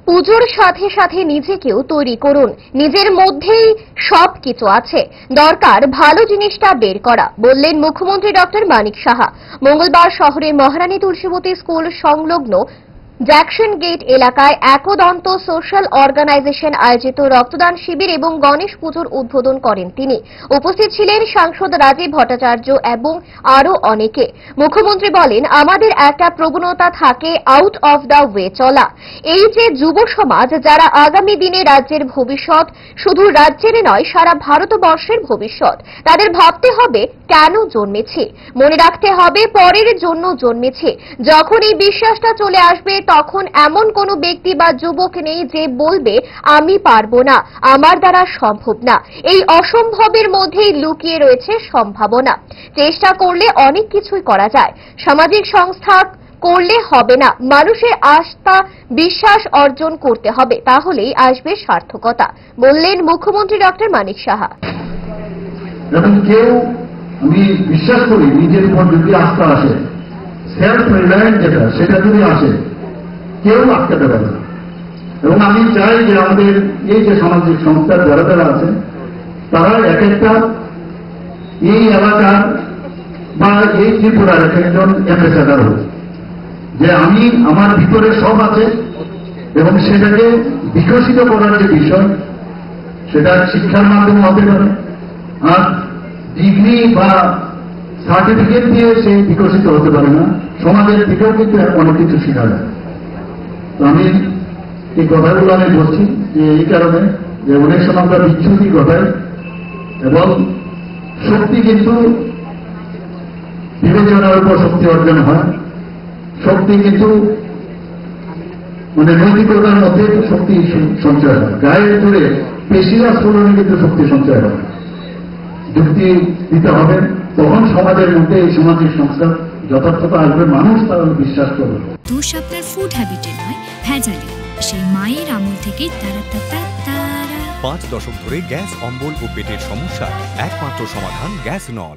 পুজোর সাথে সাথে নিজেকেও তৈরি করুন। নিজের মধ্যেই সবকিছু আছে, দরকার ভালো জিনিসটা বের করা, বললেন মুখ্যমন্ত্রী ডক্টর মানিক সাহা। মঙ্গলবার শহরের মহারানী তুলসীবতী স্কুল সংলগ্ন জ্যাকসন গেট এলাকায় একদন্ত সোশ্যাল অর্গানাইজেশন আয়োজিত রক্তদান শিবির এবং গণেশ পুজোর উদ্বোধন করেন তিনি। উপস্থিত ছিলেন সাংসদ রাজীব ভট্টাচার্য এবং আরো অনেকে। মুখ্যমন্ত্রী বলেন, আমাদের একটা প্রবণতা থাকে আউট অফ দ্য ওয়ে চলা। এই যে যুব সমাজ, যারা আগামী দিনে রাজ্যের ভবিষ্যৎ, শুধু রাজ্যের নয় সারা ভারতবর্ষের ভবিষ্যৎ, তাদের ভাবতে হবে কেন জন্মেছে, মনে রাখতে হবে পরের জন্য জন্মেছে। যখন এই বিশ্বাসটা চলে আসবে, তখন এমন কোনো ব্যক্তি বা যুবক নেই যে বলবে আমি পারবো না, আমার দ্বারা সম্ভব না। এই অসম্ভবের মধ্যেই লুকিয়ে রয়েছে সম্ভাবনা। চেষ্টা করলে অনেক কিছুই করা যায়। সামাজিক সংস্থা করলে হবে না, মানুষের আস্থা বিশ্বাস অর্জন করতে হবে, তাহলেই আসবে সার্থকতা, বললেন মুখ্যমন্ত্রী ডক্টর মানিক সাহা। এবং কেউ, আমি বিশ্বাস করি, নিজের উপর যদি আস্থা আসে, সেলফ রিলায়েন্স যেটা, সেটা যদি আসে, কেউ আটকাতে পারে না। এবং আমি চাই যে আমাদের এই যে সামাজিক সংস্থার যারা যারা আছে, তারা এক একটা এই এলাকার বা এই ত্রিপুরার এক একজন অ্যাম্বাসেডর হোক, যে আমি আমার ভিতরে সব আছে এবং সেটাকে বিকশিত করার যে বিষয়, সেটা শিক্ষার মাধ্যমে হতে পারে, আর ডিগ্রি বা সার্টিফিকেট দিয়ে সে বিকশিত হতে পারে না, সমাজের দিকেও কিন্তু অনেক কিছু শেখা যায়। তো আমি এই কথাগুলো আমি বলছি যে এই কারণে যে অনেক সময় আমরা বিচ্ছুতি ঘটাই এবং শক্তি কিন্তু বিবেচনার উপর শক্তি অর্জন হয়। শক্তি কিন্তু নৈতিকতার মধ্যে শক্তি সঞ্চয় হয়, গায়ের জোরে পেশির আন্দোলনে কিন্তু শক্তি সঞ্চয় হয়। যুক্তি দিতে হবে, তখন সমাজের মধ্যে এই সামাজিক সংস্কার যথার্থতা আসবে, মানুষ তারা বিশ্বাস করবে। দোষ আপনার ফুড হ্যাবিটে নয়, ভেজালে। সেই মায়ের আমল থেকে 5 দশক ধরে গ্যাস, অম্বল ও পেটের সমস্যা একমাত্র সমাধান গ্যাস নল।